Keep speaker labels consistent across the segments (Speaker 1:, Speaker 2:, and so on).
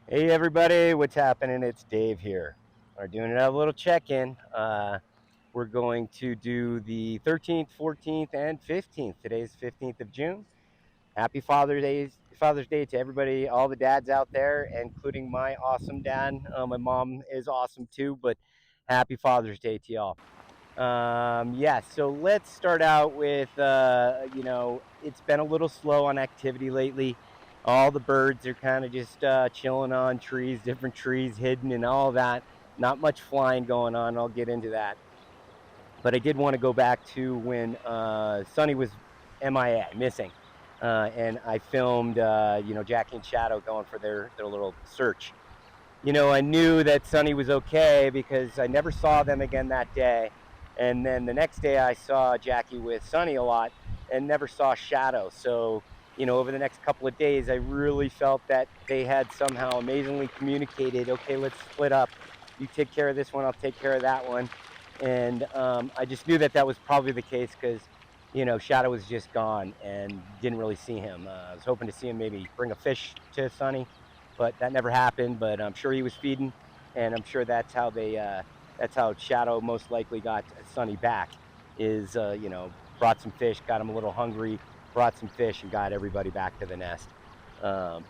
Speaker 1: Hey everybody, what's happening? It's Dave here. We're doing another little check-in. We're going to do the 13th, 14th, and 15th. Today's 15th of June. Happy Father's Day to everybody, all the dads out there, including my awesome dad. My mom is awesome too, but happy Father's Day to y'all. Yeah, so let's start out with, it's been a little slow on activity lately. All the birds are kind of just chilling on trees, different trees hidden and all that. Not much flying going on. I'll get into that. But I did want to go back to when Sunny was MIA, missing. And I filmed, Jackie and Shadow going for their little search. I knew that Sunny was okay because I never saw them again that day. And then the next day I saw Jackie with Sunny a lot and never saw Shadow. So, over the next couple of days, I really felt that they had somehow amazingly communicated, okay, let's split up. You take care of this one, I'll take care of that one. And I just knew that that was probably the case because, Shadow was just gone and didn't really see him. I was hoping to see him maybe bring a fish to Sunny, but that never happened. But I'm sure he was feeding, and I'm sure that's how Shadow most likely got Sunny back. Is brought some fish, got him a little hungry, brought some fish, and got everybody back to the nest.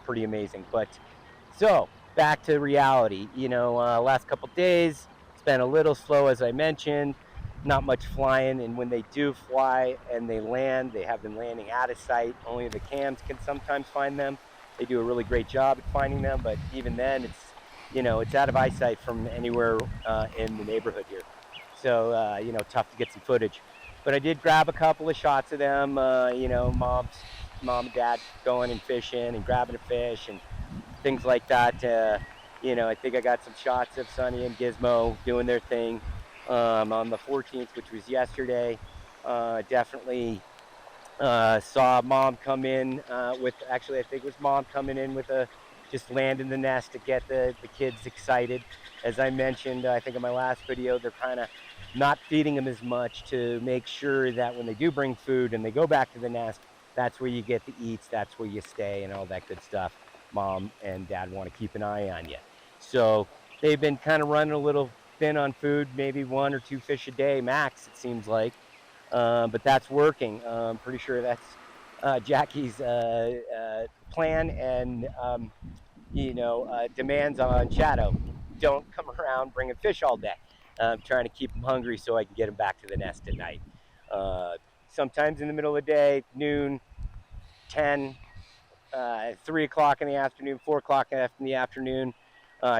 Speaker 1: Pretty amazing. But so back to reality. Last couple days it's been a little slow, as I mentioned. Not much flying, and when they do fly and they land, they have been landing out of sight. Only the cams can sometimes find them. They do a really great job at finding them, but even then, it's out of eyesight from anywhere in the neighborhood here. So tough to get some footage. But I did grab a couple of shots of them. Mom and dad going and fishing and grabbing a fish and things like that. I think I got some shots of Sunny and Gizmo doing their thing on the 14th, which was yesterday. Definitely saw mom come in with, actually, I think it was mom coming in with a just land in the nest to get the kids excited. As I mentioned, I think in my last video, they're kind of not feeding them as much to make sure that when they do bring food and they go back to the nest, that's where you get the eats, that's where you stay, and all that good stuff. Mom and dad want to keep an eye on you. So they've been kind of running a little thin on food, maybe one or two fish a day max, it seems like. But that's working. I'm pretty sure that's Jackie's plan and demands on Shadow. Don't come around bringing fish all day. I'm trying to keep them hungry so I can get them back to the nest at night. Sometimes in the middle of the day, noon, 10, 3 o'clock in the afternoon, 4 o'clock in the afternoon.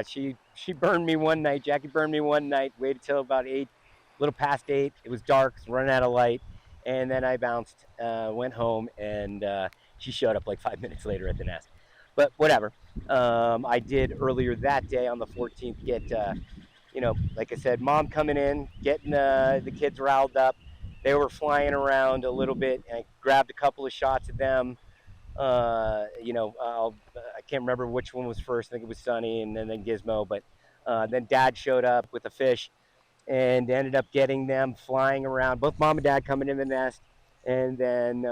Speaker 1: She burned me one night. Jackie burned me one night. Waited till about 8, a little past 8. It was dark, running out of light, and then I bounced, went home, and she showed up like 5 minutes later at the nest. But whatever. I did earlier that day on the 14th get, like I said, mom coming in, getting the kids riled up. They were flying around a little bit, and I grabbed a couple of shots of them. I can't remember which one was first. I think it was Sunny and then Gizmo. But then Dad showed up with the fish and ended up getting them flying around. Both Mom and Dad coming in the nest, and then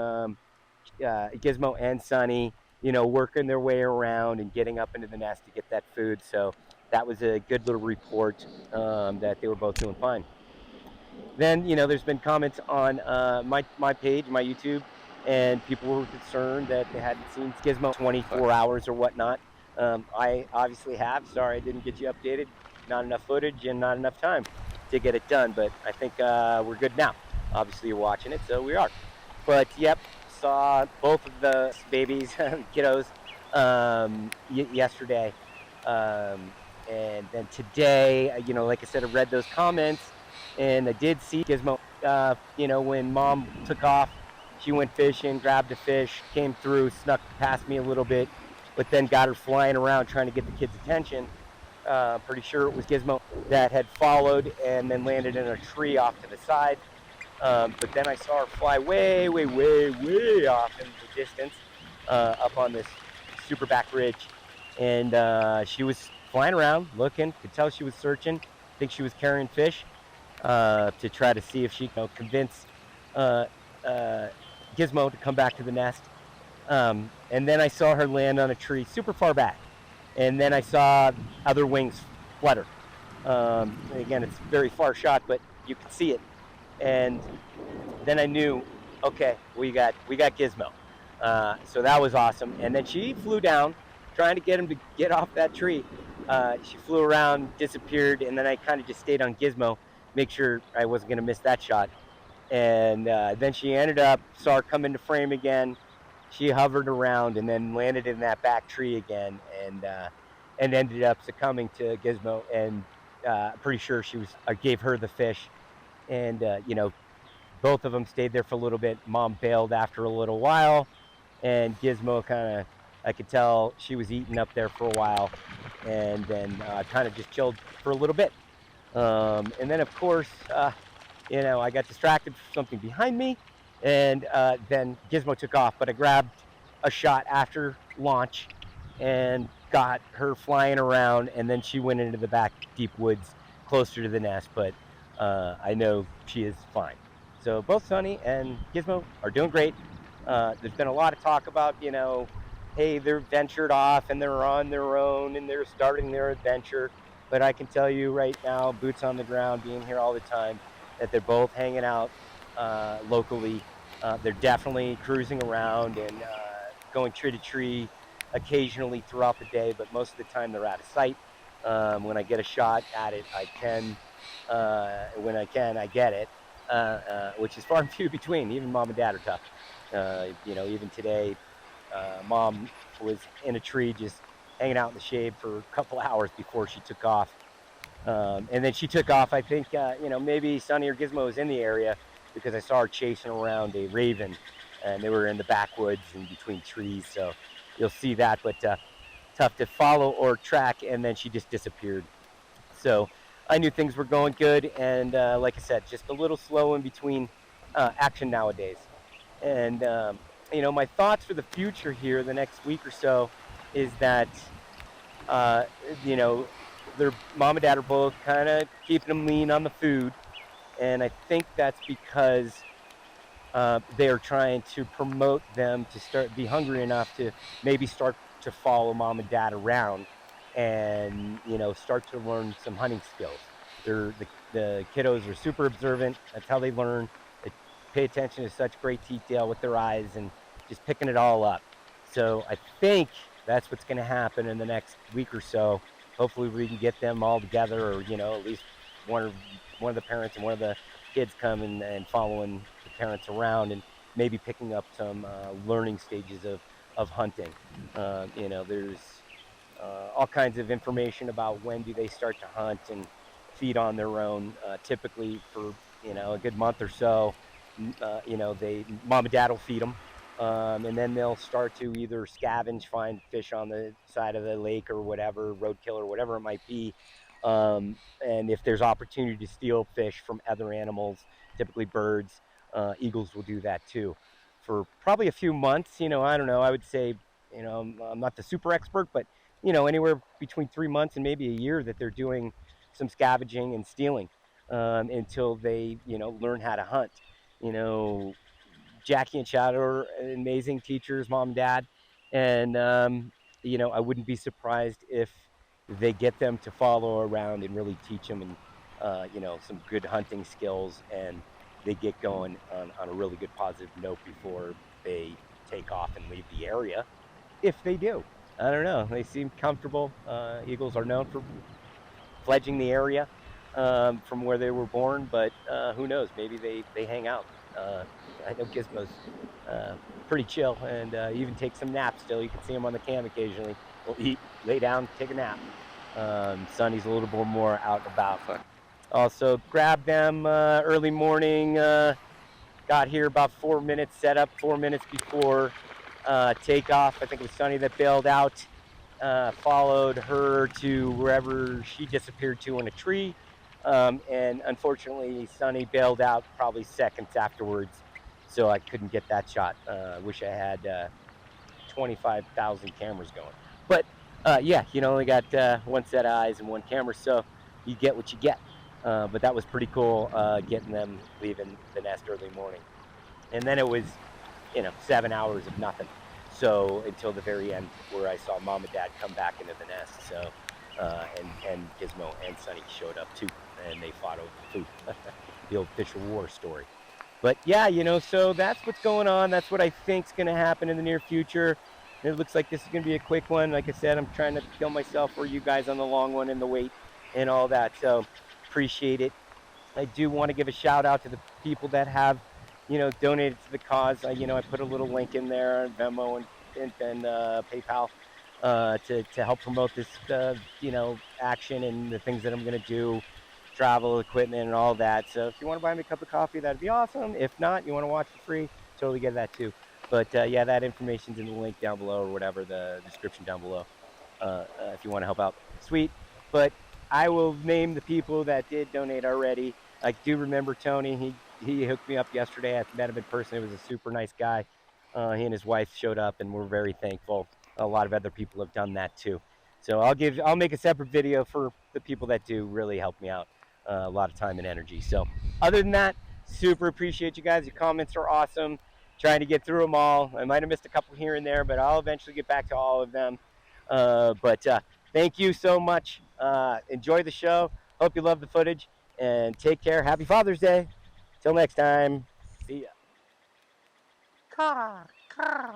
Speaker 1: Gizmo and Sunny, working their way around and getting up into the nest to get that food. So that was a good little report that they were both doing fine. Then there's been comments on my page, my YouTube, and people were concerned that they hadn't seen Gizmo 24 hours or whatnot. I obviously have. Sorry, I didn't get you updated. Not enough footage and not enough time to get it done. But I think we're good now. Obviously, you're watching it, so we are. But yep, saw both of the babies, kiddos, yesterday. And then today, like I said, I read those comments, and I did see Gizmo. When mom took off, she went fishing, grabbed a fish, came through, snuck past me a little bit, but then got her flying around trying to get the kids' attention. Pretty sure it was Gizmo that had followed and then landed in a tree off to the side. But then I saw her fly way, way, way, way off in the distance, up on this super back ridge, and she was flying around, looking. Could tell she was searching. I think she was carrying fish to try to see if she could convince uh, uh, Gizmo to come back to the nest. And then I saw her land on a tree super far back. and then I saw other wings flutter. Again, it's a very far shot, but you can see it. And then I knew, okay, we got Gizmo. So that was awesome. And then she flew down, trying to get him to get off that tree. She flew around, disappeared, and then I kind of just stayed on Gizmo, make sure I wasn't going to miss that shot. And then she ended up saw her come into frame again. She hovered around and then landed in that back tree again, and ended up succumbing to Gizmo. And pretty sure she was I gave her the fish, and both of them stayed there for a little bit. Mom bailed after a little while, and Gizmo kind of I could tell she was eating up there for a while, and then kind of just chilled for a little bit. And then of course I got distracted for something behind me, and then Gizmo took off. But I grabbed a shot after launch and got her flying around, and then she went into the back deep woods closer to the nest. But I know she is fine. So both Sunny and Gizmo are doing great. There's been a lot of talk about, hey, they're ventured off and they're on their own and they're starting their adventure. But I can tell you right now, boots on the ground, being here all the time, that they're both hanging out locally. They're definitely cruising around and going tree to tree occasionally throughout the day, but most of the time they're out of sight. When I get a shot at it, I can. When I can, I get it, which is far and few between. Even mom and dad are tough. Even today, mom was in a tree just hanging out in the shade for a couple hours before she took off. And then she took off. I think, maybe Sunny or Gizmo was in the area because I saw her chasing around a raven, and they were in the backwoods and between trees. So you'll see that, but tough to follow or track. And then she just disappeared. So I knew things were going good. And like I said, just a little slow in between action nowadays. And, my thoughts for the future here, the next week or so, is that uh, you know, their mom and dad are both kind of keeping them lean on the food, and I think that's because they're trying to promote them to start be hungry enough to maybe start to follow mom and dad around, and start to learn some hunting skills. The kiddos are super observant. That's how they learn. They pay attention to such great detail with their eyes and just picking it all up. So I think that's what's going to happen in the next week or so. Hopefully we can get them all together, or at least one of the parents and one of the kids coming and following the parents around, and maybe picking up some learning stages of hunting. There's all kinds of information about when do they start to hunt and feed on their own. Typically, for a good month or so, they mom and dad will feed them, and then they'll start to either scavenge, find fish on the side of the lake or whatever, roadkill or whatever it might be. And if there's opportunity to steal fish from other animals, typically birds, eagles will do that too. For probably a few months, I don't know. I would say, I'm not the super expert, but anywhere between 3 months and maybe a year that they're doing some scavenging and stealing, until they, learn how to hunt. You know, Jackie and Shadow are amazing teachers, mom and dad, and I wouldn't be surprised if they get them to follow around and really teach them, and some good hunting skills, and they get going on a really good positive note before they take off and leave the area. If they do, I don't know. They seem comfortable. Eagles are known for fledging the area from where they were born, but who knows? Maybe they hang out. I know Gizmo's uh, pretty chill, and even take some naps. Still, you can see him on the cam occasionally. He'll eat, lay down, take a nap. Sonny's a little bit more out and about. Also, grab them early morning. Got here about 4 minutes, set up 4 minutes before takeoff. I think it was Sonny that bailed out. Followed her to wherever she disappeared to in a tree. And unfortunately, Sonny bailed out probably seconds afterwards, so I couldn't get that shot. Wish I had 25,000 cameras going. But yeah, only got one set of eyes and one camera, so you get what you get. But that was pretty cool, getting them leaving the nest early morning. And then it was 7 hours of nothing. So until the very end, where I saw mom and dad come back into the nest. So and Gizmo and Sunny showed up too, and they fought over the food. The old Fisher War story. But yeah, so that's what's going on. That's what I think's going to happen in the near future. It looks like this is going to be a quick one. Like I said, I'm trying to kill myself for you guys on the long one and the wait and all that. So appreciate it. I do want to give a shout out to the people that have, donated to the cause. I put a little link in there, Venmo and PayPal, to help promote this, action and the things that I'm going to do, travel equipment and all that. So if you want to buy me a cup of coffee, that'd be awesome. If not, you want to watch for free, totally get that too. But yeah, that information's in the link down below or whatever, the description down below. If you want to help out, sweet. But I will name the people that did donate already. I do remember Tony. He hooked me up yesterday. I met him in person. It was a super nice guy. He and his wife showed up, and we're very thankful. A lot of other people have done that too. So I'll make a separate video for the people that do really help me out, a lot of time and energy. So other than that, super appreciate you guys. Your comments are awesome. Trying to get through them all. I might have missed a couple here and there, but I'll eventually get back to all of them. But thank you so much. Enjoy the show. Hope you love the footage and take care. Happy Father's Day. Till next time. See ya.
Speaker 2: Caw, caw.